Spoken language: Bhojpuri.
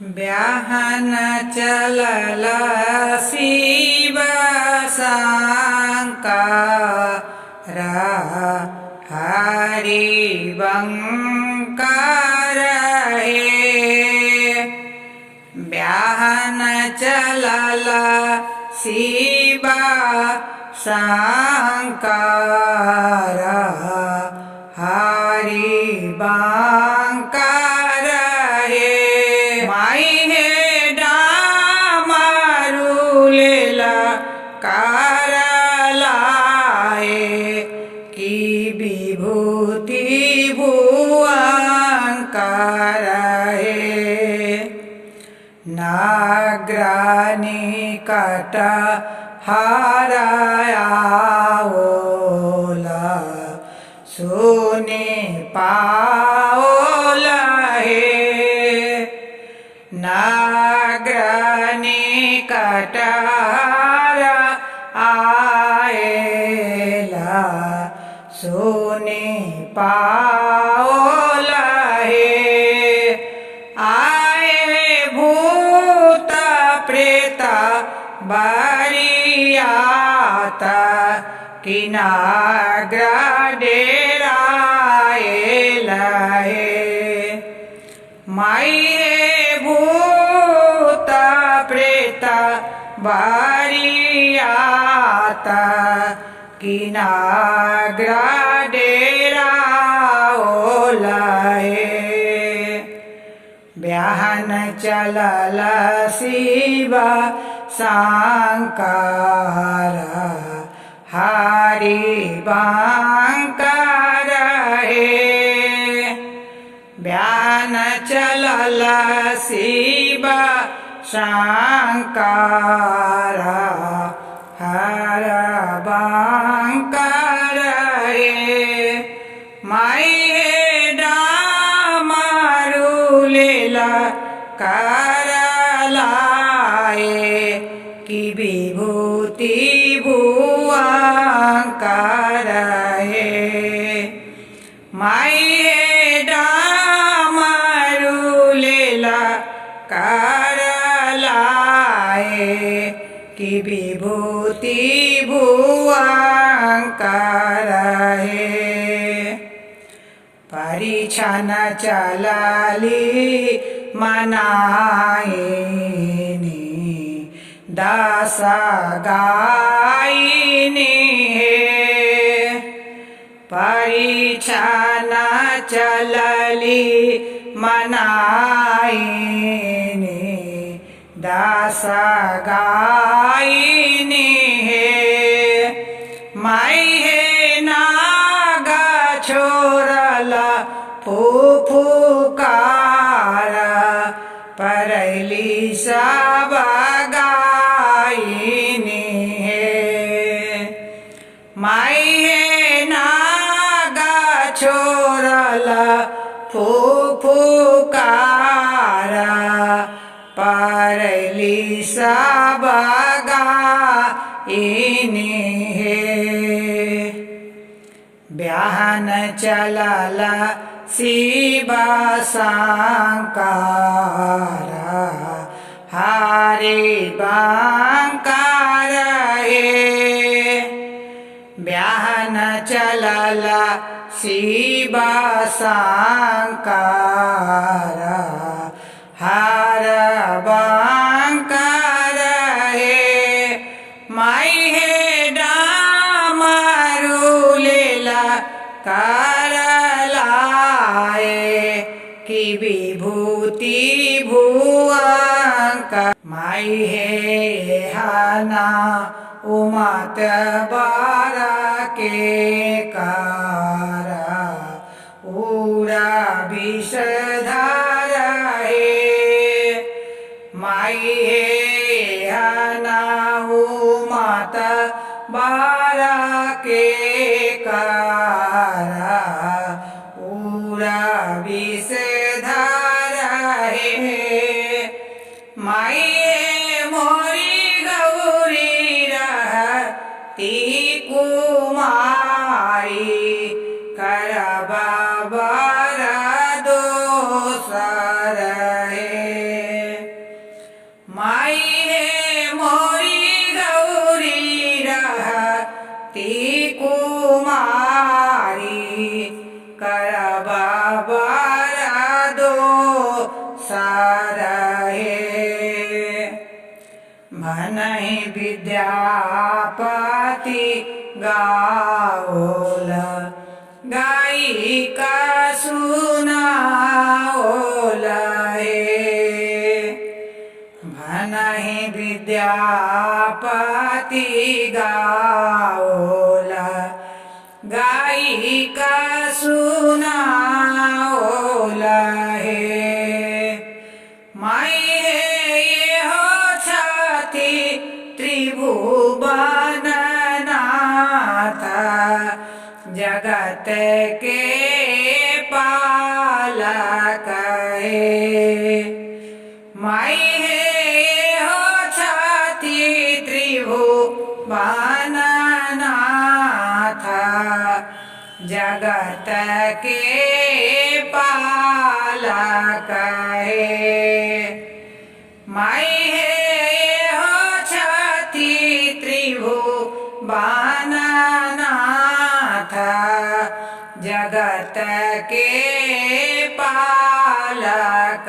ब्याहन चलल शिव शंकर हरिबंकर हे। ब्याहन चलल शिव शंकर हरिबंकर हे। माई हे डामरू लेला करलाए की विभूति भुवन करहे। नाग्रानी कट हरायाओला सुने पाओला हे। नाग्रानी कटहर आएला सुने पाओला हे। आए भूत प्रेत बरियात कि नाग्रा डेराएला हे। माई भूत प्रेत बरियात कि नाग्रा डेराओला हे। ब्याहन चलल शिव शंकर हरिबंकर हे। ब्याहन चलल शिव शंकर हरिबंकर हे। माई डामरू लेला करलाए की विभूति भुवन करहे। माई डामरू लेला करलाए की विभूति भुवन करहे। परिछन चलली मनाइनी दस गाइनी हे। परिछन चलली मनाइनी दस गाइनी हे। माई हे नाग छोड़ल फुफुकार परैली सब गाइनी हे। माई हे नाग छोड़ल फुफुकार परैली सब गाइनी हे। ब्याहन चलल शिव शंकर हरिबंकर हे। ब्याहन चलल शिव शंकर हरिबंकर हे। माई हे डामरू लेला करलाए की विभूति भुवन कर। माई हे हना उमत बर के कर उरा विषधर हे। माई हे हना उमत बर के कर उरा विषधर हे। माई मोरी गौरी रहती कुमारी करब बर दोसर हे। माई हे मोरी गौरी रहती कुमारी करबा बड़ा दो सारहे भनहि विद्यापति गाओल गाई का सुनाओल भनहि विद्यापति गाओल गाई का सुनाओल माई हे ये हो छाती त्रिभुवन नाथ जगत के पालक माई हे ये हो छाती त्रिभुवन नाथ जगत के पालक माई हे हो छाती त्रिभुवन नाथ जगत के पालक